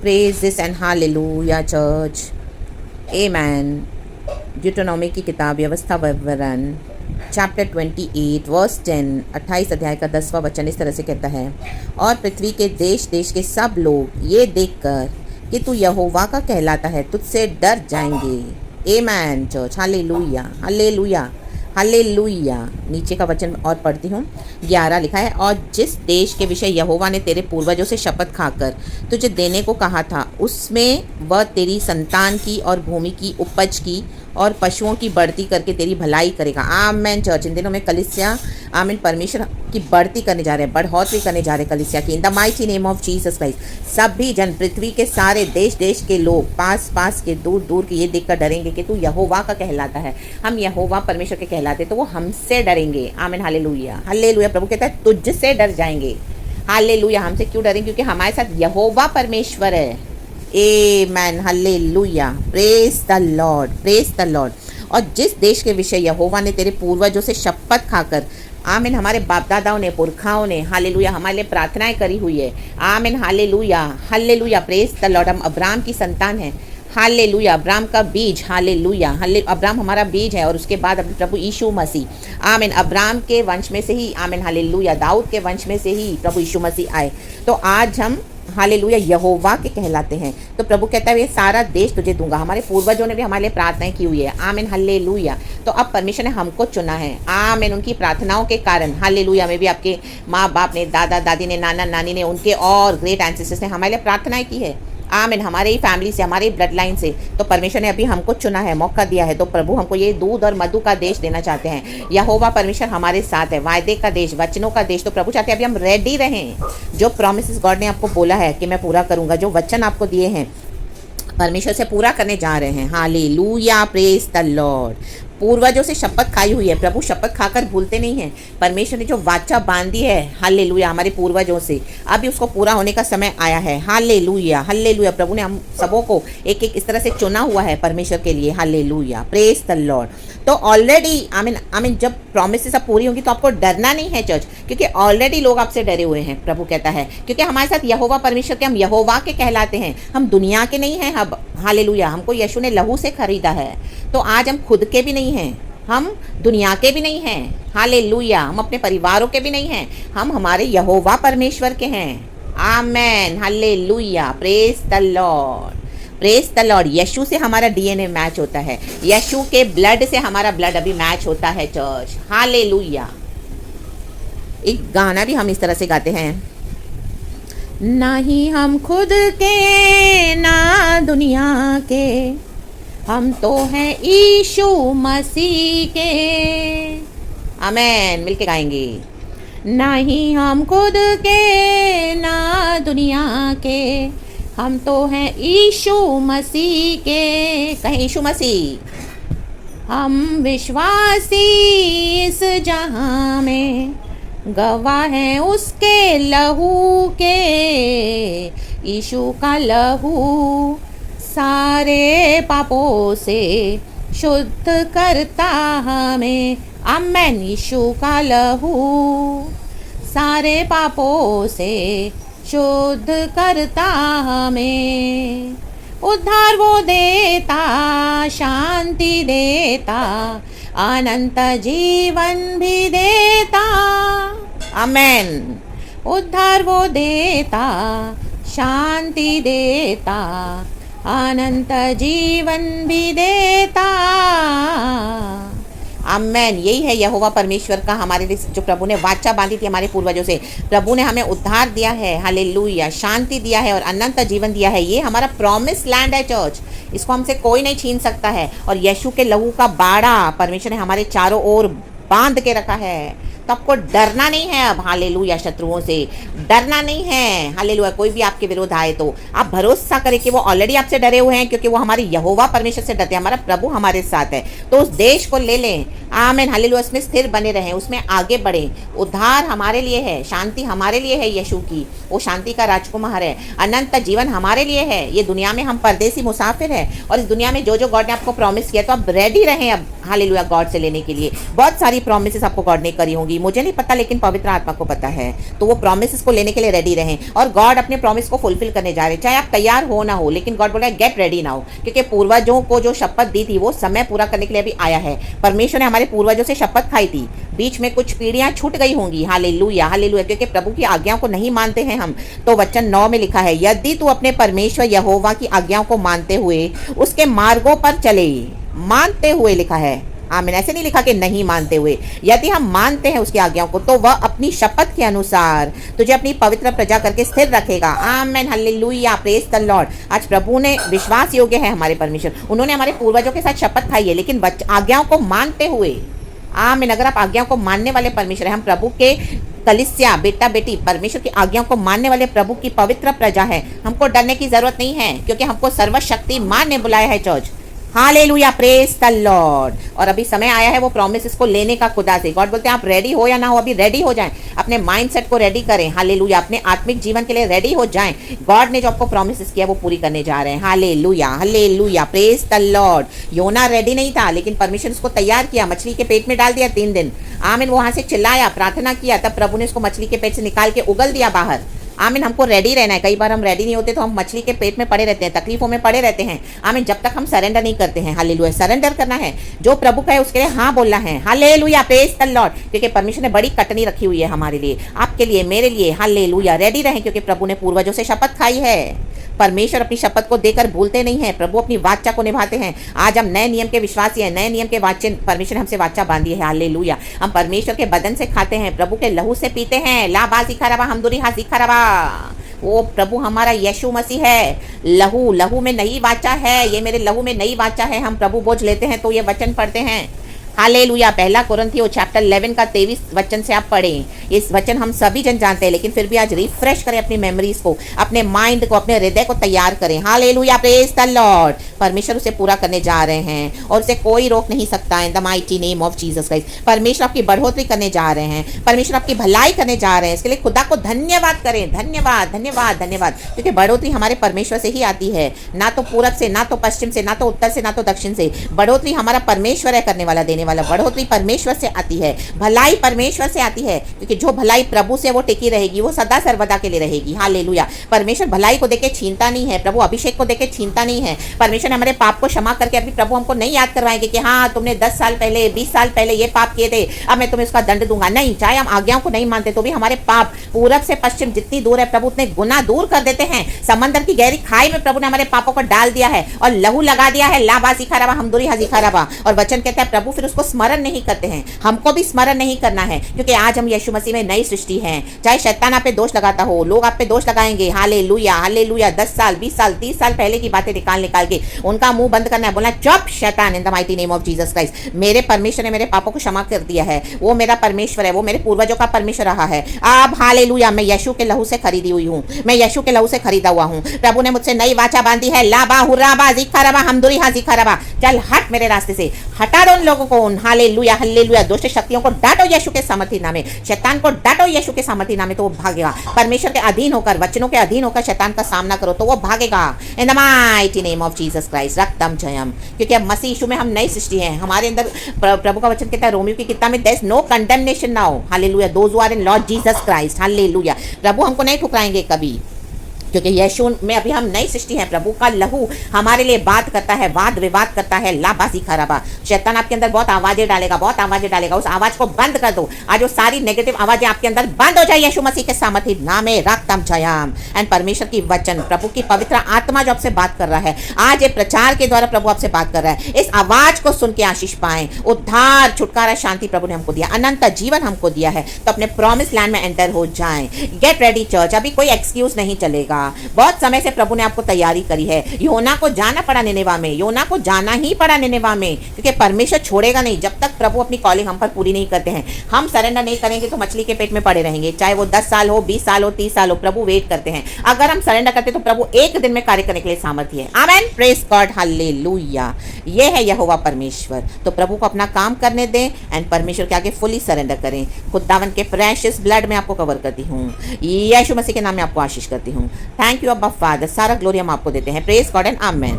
Praise this and hallelujah church. Amen. ड्यूटोनॉमी की किताब व्यवस्था विवरण चैप्टर 28 वर्स 10 28 अध्याय का 10वां वचन इस तरह से कहता है, और पृथ्वी के देश देश के सब लोग ये देखकर कि तू यहोवा का कहलाता है तुझसे डर जाएंगे। आमेन चर्च, हालेलुया हालेलुया हालेलुया। नीचे का वचन और पढ़ती हूँ। 11 लिखा है, और जिस देश के विषय यहोवा ने तेरे पूर्वजों से शपथ खाकर तुझे देने को कहा था उसमें वह तेरी संतान की और भूमि की उपज की और पशुओं की बढ़ती करके तेरी भलाई करेगा। आमेन चर्च। इन दिनों में कलीसिया आमीन परमेश्वर की बढ़ती करने जा रहे हैं, बढ़ोतरी करने जा रहे हैं कलीसिया की। इन the mighty name of Jesus Christ सभी जन, पृथ्वी के सारे देश देश के लोग, पास पास के दूर दूर के ये देखकर डरेंगे कि तू यहोवा का कहलाता है, हम यहोवा परमेश्वर के कहलाते, तो वो हमसे डरेंगे। आमीन हालेलुया हालेलुया। प्रभु कहता है तुझसे डर जाएंगे। हालेलुया। हमसे क्यों डरेंगे? क्योंकि हमारे साथ यहोवा परमेश्वर है। आमेन hallelujah. Praise the Lord, praise the Lord. और जिस देश के विषय यहोवा ने तेरे पूर्वजों से शपथ खाकर, आमीन, हमारे बाप दादाओं ने, पुरखाओं ने, हालेलुया, हमारे लिए प्रार्थनाएं करी हुई है। आमीन hallelujah hallelujah. Praise the Lord. हम अब्राहम की संतान हैं। हालेलुया। अब्राहम का बीज, हालेलुया अब्राहम हमारा बीज है, और उसके बाद प्रभु यीशु मसीह, आमीन, अब्राहम के वंश में से ही, आमीन हालेलुया, दाऊद के वंश में से ही प्रभु यीशु मसीह आए। तो आज हम हालेलुया यहोवा के कहलाते हैं। तो प्रभु कहता है ये सारा देश तुझे दूंगा। हमारे पूर्वजों ने भी हमारे लिए प्रार्थनाएं की हुई है। आमीन हालेलुया। तो अब परमेश्वर ने हमको चुना है। आमीन। उनकी प्रार्थनाओं के कारण, हालेलुया, में भी आपके माँ बाप ने, दादा दादी ने, नाना नानी ने, उनके और ग्रेट एंसेस्टर्स ने हमारे लिए प्रार्थनाएं की है। आमीन। हमारे ही फैमिली से, हमारे ब्लड लाइन से। तो परमेश्वर ने अभी हमको चुना है, मौका दिया है। तो प्रभु हमको ये दूध और मधु का देश देना चाहते हैं। यहोवा परमेश्वर हमारे साथ है, वायदे का देश, वचनों का देश। तो प्रभु चाहते हैं अभी हम रेडी रहें। जो प्रॉमिसेस गॉड ने आपको बोला है कि मैं पूरा करूंगा, जो वचन आपको दिए हैं परमेश्वर से पूरा करने जा रहे हैं। हालेलुया। Praise the Lord. पूर्वजों से शपथ खाई हुई है। प्रभु शपथ खाकर भूलते नहीं हैं। परमेश्वर ने जो वाचा बांधी है, हालेलुया, हमारे पूर्वजों से, अभी उसको पूरा होने का समय आया है। Hallelujah hallelujah. प्रभु ने हम सबों को एक एक इस तरह से चुना हुआ है परमेश्वर के लिए। हालेलुया। Praise the Lord. तो ऑलरेडी आमीन आमीन, जब प्रॉमिसेस अब पूरी होंगी तो आपको डरना नहीं है चर्च, क्योंकि ऑलरेडी लोग आपसे डरे हुए हैं। प्रभु कहता है क्योंकि हमारे साथ यहोवा परमेश्वर के, हम यहोवा के कहलाते हैं, हम दुनिया के नहीं हैं। अब हालेलुया, हमको यीशु ने लहू से खरीदा है। तो आज हम खुद के भी नहीं हैं, हम दुनिया के भी नहीं हैं। हालेलुया। हम अपने परिवारों के भी नहीं हैं, हम हमारे यहोवा परमेश्वर के हैं। Amen hallelujah. Praise the Lord, praise the Lord. Yeshu से हमारा डीएनए मैच होता है, यीशु के ब्लड से हमारा ब्लड अभी मैच होता है चर्च। हालेलुया। एक गाना भी हम इस तरह से गाते हैं, ना ही हम खुद के ना दुनिया के, हम तो हैं यीशु मसीह के। आमेन। मिलके गाएंगे। ना ही हम खुद के ना दुनिया के, हम तो हैं यीशु मसीह के। कहें यीशु मसीह। हम विश्वासी इस जहां में, गवाह हैं उसके लहू के। यीशु का लहू सारे पापों से शुद्ध करता हमें। आमेन। यीशु का लहू सारे पापों से शुद्ध करता हमें। उद्धार वो देता, शांति देता, अनंत जीवन भी देता। आमेन। उद्धार वो देता, शांति देता, अनंत जीवन भी देता। आमेन। यही है यहोवा परमेश्वर का हमारे लिए, जो प्रभु ने वाचा बांधी थी हमारे पूर्वजों से। प्रभु ने हमें उद्धार दिया है, हालेलुया, शांति दिया है और अनंत जीवन दिया है। ये हमारा प्रॉमिस लैंड है चर्च, इसको हमसे कोई नहीं छीन सकता है। और यीशु के लहू का बाड़ा परमेश्वर ने हमारे चारों ओर बांध के रखा है। तो आपको डरना नहीं है अब, हालेलुया, शत्रुओं से डरना नहीं है। हालेलुया। कोई भी आपके विरोध आए तो आप भरोसा करें कि वो ऑलरेडी आपसे डरे हुए हैं, क्योंकि वो हमारे यहोवा परमेश्वर से डरते हैं। हमारा प्रभु हमारे साथ है। तो उस देश को ले लें। आमीन हालेलुया। उसमें स्थिर बने रहें, उसमें आगे बढ़ें। उद्धार हमारे लिए है, शांति हमारे लिए है। यीशु की वो शांति का राजकुमार है। अनंत जीवन हमारे लिए है। ये दुनिया में हम परदेसी मुसाफिर है, और इस दुनिया में जो जो गॉड ने आपको प्रॉमिस किया, तो आप रेडी रहें अब हालेलुया गॉड से लेने के लिए। बहुत सारी प्रॉमिसेस आपको गॉड ने करी होंगी। मुझे नहीं पता लेकिन पवित्र आत्मा को पता है। तो वो प्रॉमिसेस को लेने के लिए रेडी रहें और गॉड अपने प्रॉमिस को फुलफिल करने जा रहे हैं, चाहे आप तैयार हो ना हो, लेकिन गॉड बोल रहा है गेट रेडी नाउ, क्योंकि पूर्वजों को जो शपथ दी थी वो समय पूरा करने के लिए अभी आया है। परमेश्वर ने हमारे पूर्वजों से शपथ खाई थी, बीच में कुछ पीढ़ियां छूट गई होंगी, हालेलुया हालेलुया, क्योंकि प्रभु की आज्ञाओं को नहीं मानते हैं हम। तो वचन 9 में लिखा है, यदि तू अपने परमेश्वर यहोवा की आज्ञाओं को मानते हुए उसके मार्गों पर चले, मानते हुए लिखा है, आमीन, ऐसे नहीं लिखा कि नहीं मानते हुए। यदि हम मानते हैं उसकी आज्ञाओं को तो वह अपनी शपथ के अनुसार तुझे अपनी पवित्र प्रजा करके स्थिर रखेगा। आमीन हालेलुया, प्रेज द लॉर्ड। आज प्रभु ने विश्वास योग्य है हमारे परमेश्वर, उन्होंने हमारे पूर्वजों के साथ शपथ खाई है, लेकिन आज्ञाओं को मानते हुए। आमीन, अगर आप आज्ञाओं को मानने वाले परमेश्वर है, हम प्रभु के कलिसिया बेटा बेटी परमेश्वर की आज्ञाओं को मानने वाले प्रभु की पवित्र प्रजा है, हमको डरने की जरूरत नहीं है, क्योंकि हमको सर्वशक्तिमान ने बुलाया है church. Hallelujah, praise the Lord. और अभी समय आया है वो प्रॉमिसेस को लेने का खुदा से। गॉड बोलते हैं आप रेडी हो या ना हो, अभी रेडी हो जाएं, अपने माइंडसेट को रेडी करें। हालेलुया, अपने आत्मिक जीवन के लिए रेडी हो जाएं। गॉड ने जो आपको प्रॉमिसेस किया वो पूरी करने जा रहे हैं। Hallelujah hallelujah, praise the Lord. योना रेडी नहीं था, लेकिन परमेश्वर उसको तैयार किया, मछली के पेट में डाल दिया 3 दिन। आमीन, वहां से चिल्लाया, प्रार्थना किया, तब प्रभु ने उसको मछली के पेट से निकाल के उगल दिया बाहर। आमीन, हमको रेडी रहना है। कई बार हम रेडी नहीं होते तो हम मछली के पेट में पड़े रहते हैं, तकलीफों में पड़े रहते हैं। आमीन, जब तक हम सरेंडर नहीं करते हैं। हालेलुया, सरेंडर करना है, जो प्रभु का है उसके लिए हाँ बोलना है। हालेलुया, प्रेज द लॉर्ड, क्योंकि परमेश्वर ने बड़ी कटनी रखी हुई है हमारे लिए, आपके लिए, मेरे लिए। हालेलुया, रेडी रहें, क्योंकि प्रभु ने पूर्वजों से शपथ खाई है। परमेश्वर अपनी शपथ को देकर भूलते नहीं है, प्रभु अपनी वाचा को निभाते हैं। आज हम नए नियम के विश्वासी हैं, नए नियम के वाचे परमेश्वर ने हमसे वाचा बांधी है। हालेलुया, हम परमेश्वर के बदन से खाते हैं, प्रभु के लहू से पीते हैं। लाबा सिखाराबा हमदुरी हा सिखाराबा, वो प्रभु हमारा यीशु मसीह है। लहू, लहू में नई वाचा है, ये मेरे लहू में नई वाचा है। हम प्रभु बोझ लेते हैं तो ये वचन पढ़ते हैं। हालेलुया, 1 कोरिन्थियों चैप्टर 11 का 23 वचन से आप पढ़ें। इस वचन हम सभी जन जानते हैं, लेकिन फिर भी आज रिफ्रेश करें अपनी मेमोरीज को, अपने माइंड को, अपने हृदय को तैयार करें। Hallelujah, praise the Lord. परमेश्वर उसे पूरा करने जा रहे हैं और उसे कोई रोक नहीं सकता। इन the mighty name of Jesus Christ, परमेश्वर आपकी बढ़ोतरी करने जा रहे हैं, परमेश्वर आपकी भलाई करने जा रहे हैं। इसके लिए खुदा को धन्यवाद करें। धन्यवाद धन्यवाद धन्यवाद, क्योंकि बढ़ोतरी हमारे परमेश्वर से ही आती है, ना तो पूरब से, ना तो पश्चिम से, ना तो उत्तर से, ना तो दक्षिण से। बढ़ोतरी हमारा परमेश्वर है करने वाला, देने वाला। बढ़ोतरी परमेश्वर से आती है, भलाई परमेश्वर से आती है, क्योंकि जो भलाई प्रभु से वो टिकी रहेगी, वो सदा सर्वदा के लिए रहेगी। हालेलुया, परमेश्वर भलाई को देके छीनता नहीं है, प्रभु अभिषेक को देके छीनता नहीं है। परमेश्वर ने हमारे पाप को क्षमा करके अभी प्रभु हमको नहीं याद करवाएंगे कि हाँ तुमने 10 साल पहले, 20 साल पहले ये पाप किए थे, अब मैं तुम्हें उसका दंड दूंगा। नहीं, चाहे हम आज्ञाओं को नहीं मानते तो भी हमारे पाप पूरब से पश्चिम जितनी दूर है प्रभु उतने गुना दूर कर देते हैं। समंदर की गहरी खाई में प्रभु ने हमारे पापों को डाल दिया है और लहू लगा दिया है। लाबा सिखाराबा हमदुरी हा सिखाराबा, और वचन कहता है प्रभु फिर उसको स्मरण नहीं करते हैं। हमको भी स्मरण नहीं करना है, क्योंकि आज हम यीशु मसीह में नई सृष्टि हैं। चाहे शैतान आप पे दोष लगाता हो, लोग आप पे दोष लगाएंगे। हालेलुया हालेलुया, 10 साल, 20 साल, 30 साल पहले की बातें निकाल के उनका मुंह बंद करना है, बोलना चुप शैतान, इन the mighty name of Jesus Christ. मेरे परमेश्वर ने मेरे पापों को क्षमा कर दिया है, वो मेरा परमेश्वर है, वो मेरे पूर्वजों का परमेश्वर रहा है। अब हालेलुया, मैं यीशु के लहू से खरीदी हुई हूँ, मैं यीशु के लहू से खरीदा हुआ हूँ। प्रभु ने मुझसे नई वाचा बांधी है। लाबा हुराबा जिखाराबा हमदुरी हा जिखाराबा, चल हट मेरे रास्ते से, हटा दो उन लोगों को। हालेलुया हालेलुया, दुष्ट शक्तियों को डांटो यीशु के सामर्थी नामे, शैतान को डांटो यीशु के सामर्थी नामे, तो वो भागेगा। परमेश्वर के अधीन होकर, वचनों के अधीन होकर शैतान का सामना करो तो वो भागेगा। In the mighty name of Jesus Christ, रक्तम जयम, क्योंकि अब मसीह यीशु में हम नई सृष्टि हैं। हमारे अंदर प्रभु का वचन कहता है रोमियो की किताब में, there is no condemnation now, hallelujah, those who are in Lord Jesus Christ. Hallelujah, प्रभु हमको नहीं ठुकराएंगे कभी, क्योंकि यीशु में अभी हम नई सृष्टि हैं। प्रभु का लहू हमारे लिए बात करता है, वाद विवाद करता है। लाबासी खराबा, शैतान आपके अंदर बहुत आवाजें डालेगा, बहुत आवाजें डालेगा, उस आवाज को बंद कर दो। आज वो सारी नेगेटिव आवाजें आपके अंदर बंद हो जाए यीशु मसीह के सामर्थी नाम में, रक्तम जयम। एंड परमेश्वर की वचन, प्रभु की पवित्र आत्मा जो आपसे बात कर रहा है, आज ये प्रचार के द्वारा प्रभु आपसे बात कर रहा है। इस आवाज को सुन के आशीष पाएं, उद्धार, छुटकारा, शांति प्रभु ने हमको दिया, अनंत जीवन हमको दिया है। तो अपने प्रॉमिस लैंड में एंटर हो जाएं। गेट रेडी चर्च, अभी कोई एक्सक्यूज नहीं चलेगा। बहुत समय से प्रभु ने आपको तैयारी करी है। योना को जाना पड़ा निनेवा में, योना को जाना ही पड़ा निनेवा में, क्योंकि परमेश्वर छोड़ेगा नहीं जब तक प्रभु अपनी कॉलिंग हम पर पूरी नहीं करते हैं। हम सरेंडर नहीं करेंगे तो मछली के पेट में पड़े रहेंगे, चाहे वो 10 साल हो, 20 साल हो, 30 साल हो, प्रभु वेट करते हैं। अगर हम सरेंडर करते तो प्रभु एक दिन में कार्य करने के लिए सामर्थ्य है। आमेन, प्रेज गॉड, हालेलुया। ये है यहोवा परमेश्वर। तो प्रभु को अपना काम करने दें एंड परमेश्वर के आगे फुली सरेंडर करें। खुदावन के प्रेशियस ब्लड में आपको कवर करती हूँ, यीशु मसीह के नाम में आपको आशीष करती हूँ। थैंक यू अब्बा फादर, सारा ग्लोरी हम आपको देते हैं। Praise God and amen.